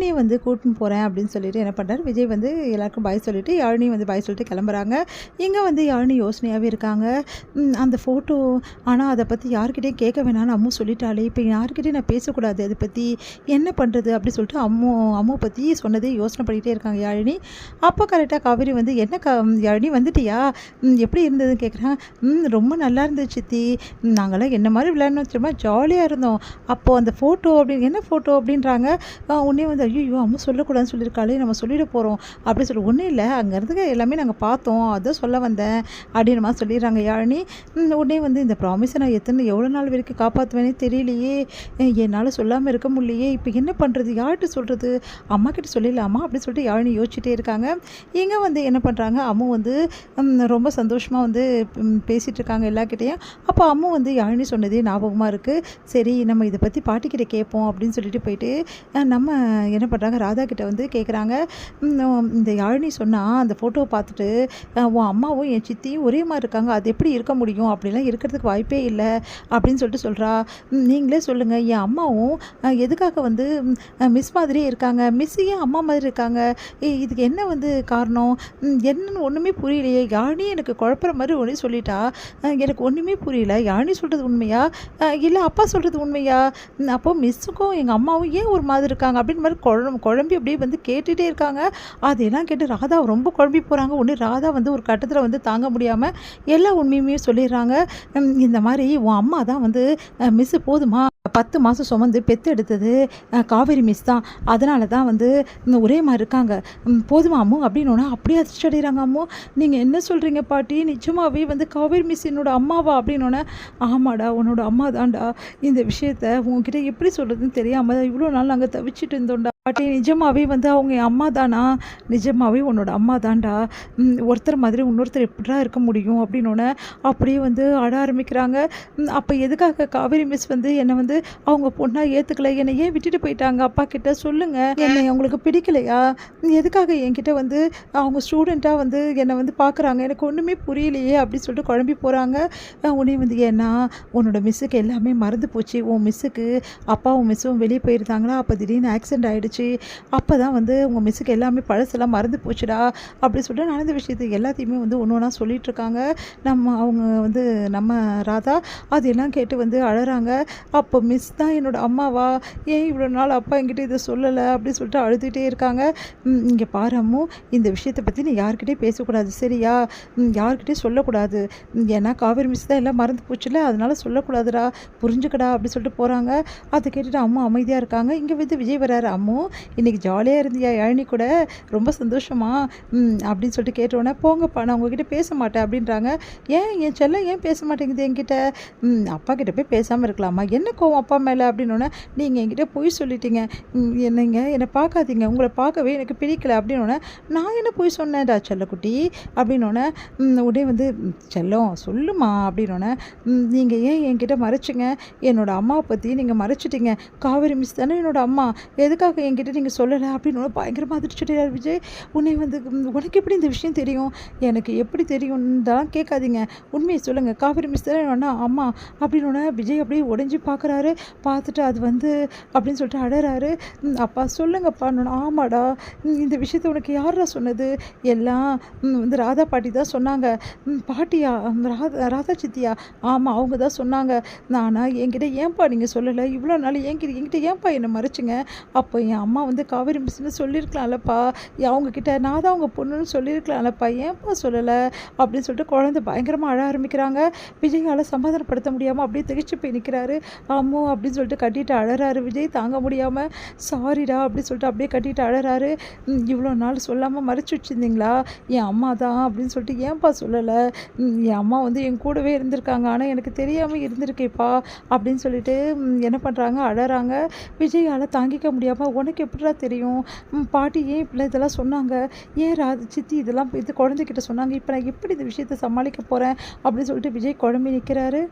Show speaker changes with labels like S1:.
S1: யாழினியை வந்து கூட்டின்னு போகிறேன் அப்படின்னு சொல்லிட்டு என்ன பண்ணுறாரு விஜய் வந்து எல்லாருக்கும் பாய் சொல்லிவிட்டு யாழினி வந்து பாய் சொல்லிட்டு கிளம்புறாங்க. இங்கே வந்து யாழினி யோசனையாகவே இருக்காங்க. அந்த ஃபோட்டோ ஆனால் அதை பற்றி யார்கிட்டையும் கேட்க வேணாம்னு அம்மு சொல்லிட்டாலே, இப்போ யார்கிட்டையும் நான் பேசக்கூடாது, அதை பற்றி என்ன பண்ணுறது அப்படி சொல்லிட்டு அம்மு பற்றி சொன்னதே யோசனை பண்ணிகிட்டே இருக்காங்க யாழினி. அப்போ கரெக்டாக காவேரி வந்து என்ன யாழினி வந்துட்டியா, எப்படி இருந்ததுன்னு கேட்குறாங்க. ரொம்ப நல்லா இருந்துச்சு சித்தி, நாங்களாம் என்ன மாதிரி விளையாடணும் தெரியுமா, ஜாலியாக இருந்தோம். அப்போது அந்த ஃபோட்டோ அப்படின்னு என்ன ஃபோட்டோ அப்படின்றாங்க. உடனே வந்து ஐயோ அம்மா சொல்லக்கூடாதுன்னு சொல்லியிருக்காளே, நம்ம சொல்லிட போகிறோம் அப்படி சொல்லி, ஒன்றும் இல்லை அங்கே இருந்து எல்லாமே நாங்கள் பார்த்தோம், அதான் சொல்ல வந்தேன் அப்படின்னு மாதிரி சொல்லிடுறாங்க யாழினி. உடனே வந்து இந்த ப்ராமிஸை நான் எவ்வளோ நாள் வரைக்கும் காப்பாற்றுவேனே தெரியலையே, என்னால் சொல்லாமல் இருக்க முடியலையே, இப்போ என்ன பண்ணுறது, யார்கிட்ட சொல்கிறது, அம்மா கிட்ட சொல்லிடலாமா அப்படின்னு சொல்லிட்டு யாழினி யோசிச்சுட்டே இருக்காங்க. இங்கே வந்து என்ன பண்ணுறாங்க, அம்மு வந்து ரொம்ப சந்தோஷமாக வந்து பேசிகிட்டு இருக்காங்க எல்லாக்கிட்டேயும். அப்போ அம்மு வந்து யாழினி சொன்னதே ஞாபகமாக இருக்குது. சரி நம்ம இதை பற்றி பாட்டிக்கிட்ட கேட்போம் அப்படின்னு சொல்லிட்டு போயிட்டு நம்ம என்ன பண்ணுறாங்க, ராதா கிட்ட வந்து கேட்குறாங்க. இந்த யாழினி சொன்னால் அந்த ஃபோட்டோவை பார்த்துட்டு உன் அம்மாவும் என் சித்தியும் ஒரே மாதிரி இருக்காங்க, அது எப்படி இருக்க முடியும், அப்படிலாம் இருக்கிறதுக்கு வாய்ப்பே இல்லை அப்படின்னு சொல்லிட்டு சொல்கிறா. நீங்களே சொல்லுங்கள், என் அம்மாவும் எதுக்காக வந்து மிஸ் மாதிரியே இருக்காங்க, மிஸ் ஏன் அம்மா மாதிரி இருக்காங்க, இதுக்கு என்ன வந்து காரணம், என்னன்னு ஒன்றுமே புரியலையே, யாழினி எனக்கு குழப்புற மாதிரி ஒன்றே சொல்லிட்டா, எனக்கு ஒன்றுமே புரியல, யாழினி சொல்கிறது உண்மையா இல்லை அப்பா சொல்கிறது உண்மையா, அப்போது மிஸ்ஸுக்கும் எங்கள் அம்மாவும் ஏன் ஒரு மாதிரி இருக்காங்க அப்படின்னு மாதிரி குழம்பி அப்படியே வந்து கேட்டுகிட்டே இருக்காங்க. அதெல்லாம் கேட்டு ராதா ரொம்ப குழம்பி போகிறாங்க. ஒன்று ராதா வந்து ஒரு கட்டத்தில் வந்து தாங்க முடியாமல் எல்லா உண்மையுமே சொல்லிடுறாங்க. இந்த மாதிரி உன் அம்மா தான் வந்து மிஸ்ஸு போதுமா 10 மாதம் சுமந்து பெற்று எடுத்தது காவேரி மிஸ் தான், அதனால தான் வந்து ஒரே மாதிரி இருக்காங்க, போதுமா அம்மு அப்படின்னோன்னா அப்படியே அதிர்ச்சி அடைகிறாங்க. அம்மு நீங்கள் என்ன சொல்கிறீங்க பாட்டி, நிஜமாவே வந்து காவேரி மிஸ் என்னோட அம்மாவா அப்படின்னோன்னே, ஆமாடா உன்னோட அம்மா தான்டா, இந்த விஷயத்த உங்ககிட்ட எப்படி சொல்கிறதுன்னு தெரியாமல் இவ்வளோ நாள் நாங்கள் தவிச்சிட்டு இருந்தோம்டா பாட்டி, நிஜமாவே வந்து அவங்க என் அம்மா தானா, நிஜமாவே உன்னோட அம்மா தான்டா, ஒருத்தர் மாதிரி இன்னொருத்தர் எப்படிடா இருக்க முடியும் அப்படின்னோடனே அப்படியே வந்து அழ ஆரம்பிக்கிறாங்க. அப்போ எதுக்காக காவேரி மிஸ் வந்து என்னை வந்து அவங்க பொண்ணாக ஏற்றுக்கல, என்னை ஏன் விட்டுட்டு போயிட்டாங்க, அப்பா கிட்ட சொல்லுங்கள், என்னை அவங்களுக்கு பிடிக்கலையா, எதுக்காக என்கிட்ட வந்து அவங்க ஸ்டூடெண்ட்டாக வந்து என்னை வந்து பார்க்குறாங்க, எனக்கு ஒன்றுமே புரியலையே அப்படின்னு சொல்லிட்டு குழம்பி போகிறாங்க. உடனே வந்து ஏன்னா உன்னோட மிஸ்ஸுக்கு எல்லாமே மறந்து போச்சு, உன் மிஸ்ஸுக்கு அப்பாவும் மிஸ்ஸும் வெளியே போயிருந்தாங்களா, அப்போ திடீர்னு ஆக்சிடென்ட் ஆகிடுச்சு, அப்போ தான் வந்து உங்கள் மிஸ்ஸுக்கு எல்லாமே பழசெல்லாம் மறந்து போச்சுடா அப்படி சொல்லிட்டு நடந்த விஷயத்தை எல்லாத்தையுமே வந்து ஒன்று ஒன்றா சொல்லிகிட்ருக்காங்க. அவங்க வந்து நம்ம ராதா அதெல்லாம் கேட்டு வந்து அழறாங்க. அப்போ மிஸ் தான் என்னோட அம்மாவா, ஏன் இவ்வளோ நாள் அப்பா என்கிட்ட இதை சொல்லலை அப்படின்னு சொல்லிட்டு அழுதுகிட்டே இருக்காங்க. இங்கே பாரு அம்மு, இந்த விஷயத்தை பற்றி நீ யார்கிட்டையும் பேசக்கூடாது சரியா, யார்கிட்டையும் சொல்லக்கூடாது, ஏன்னா காவேரி மிஸ் தான் எல்லாம் மறந்து போச்சுல, அதனால சொல்லக்கூடாதுடா, புரிஞ்சுக்கடா அப்படி சொல்லிட்டு போகிறாங்க. அதை கேட்டுட்டு அம்மா அமைதியாக இருக்காங்க. இங்கே வந்து விஜய் வராரு. அம்மு இன்றைக்கி ஜாலியாக இருந்தியா யாழினி கூட, ரொம்ப சந்தோஷமா அப்படின்னு சொல்லிட்டு கேட்டோன்னே, போங்கப்பா நான் உங்ககிட்ட பேச மாட்டேன் அப்படின்றாங்க. ஏன் என் செல்லம் ஏன் பேச மாட்டேங்குது என்கிட்ட, அப்பா கிட்ட போய் பேசாமல் இருக்கலாமா, என்ன கோவம் அப்பா மேலே அப்படின்னோடனே, நீங்கள் என்கிட்ட பொய் சொல்லிட்டீங்க, என்னை பார்க்காதீங்க, உங்களை பார்க்கவே எனக்கு பிடிக்கல அப்படின்னோடனே, நான் என்ன பொய் சொன்னேன்டா செல்லக்குட்டி அப்படின்னோடனே, உடனே வந்து செல்லம் சொல்லுமா அப்படின்னோடனே, நீங்கள் ஏன் என்கிட்ட மறைச்சிங்க, என்னோடய அம்மாவை பற்றி நீங்கள் மறைச்சிட்டிங்க, காவேரி மிஸ் தானே என்னோட அம்மா, எதுக்காக என்கிட்ட நீங்கள் சொல்லலை அப்படின்னு பயங்கரமாக அதிர்ச்சிட்டார் விஜய். உன்னை வந்து உனக்கு எப்படி இந்த விஷயம் தெரியும், எனக்கு எப்படி தெரியும்னு தான் கேட்காதீங்க, உண்மையை சொல்லுங்கள், காவேரி மிஸ் தானே என்னோட அம்மா அப்படின்னோடனே விஜய் அப்படியே உடஞ்சி பார்க்குறாரு. பார்த்துட்டு அது வந்து அப்படின்னு சொல்லிட்டு அழறாரு. அப்பா சொல்லுங்கப்பா. ஆமாடா, இந்த விஷயத்தை உனக்கு யாரா சொன்னது, எல்லாம் வந்து ராதா பாட்டி தான் சொன்னாங்க. பாட்டியா, ராதா சித்தியா, ஆமாம் அவங்க தான் சொன்னாங்க. ஆனால் என்கிட்ட ஏன்பா நீங்கள் சொல்லலை, இவ்வளோ நாள் என்கிட்ட ஏன்பா என்னை மறைச்சிங்க, அப்போ என் அம்மா வந்து காவேரி மிஸ்ன்னு சொல்லியிருக்கலாம்லப்பா, அவங்கக்கிட்ட நான் தான் அவங்க பொண்ணுன்னு சொல்லியிருக்கலாம்லப்பா, ஏன்ப்பா சொல்லலை அப்படின்னு சொல்லிட்டு குழந்தை பயங்கரமாக அழ ஆரம்பிக்கிறாங்க. விஜயால் சமாதானப்படுத்த முடியாமல் அப்படியே திகைச்சு போய் நிற்கிறாரு. அம்மு அப்படின்னு சொல்லிட்டு கட்டிட்டு அழறாரு விஜய் தாங்க முடியாமல். சாரிடா அப்படின்னு சொல்லிட்டு அப்படியே கட்டிட்டு அழறாரு. இவ்வளோ நாள் சொல்லாமல் மறைச்சி வச்சுருந்தீங்களா, என் அம்மா தான் அப்படின்னு சொல்லிட்டு ஏன்ப்பா சொல்லலை, என் அம்மா வந்து என் கூடவே இருந்திருக்காங்க, ஆனால் எனக்கு தெரியாமல் இருந்திருக்கேப்பா அப்படின்னு சொல்லிட்டு என்ன பண்ணுறாங்க, அழறாங்க. விஜயால் தாங்கிக்க முடியாமல், உனக்கு எப்படிடா தெரியும், பாட்டி ஏன் இப்படிலாம் இதெல்லாம் சொன்னாங்க, ஏன் சித்தி இதெல்லாம் இது குழந்தைகிட்ட சொன்னாங்க, இப்போ நான் எப்படி இந்த விஷயத்தை சமாளிக்க போகிறேன் அப்படின்னு சொல்லிட்டு விஜய் குழம்பி நிற்கிறாரு.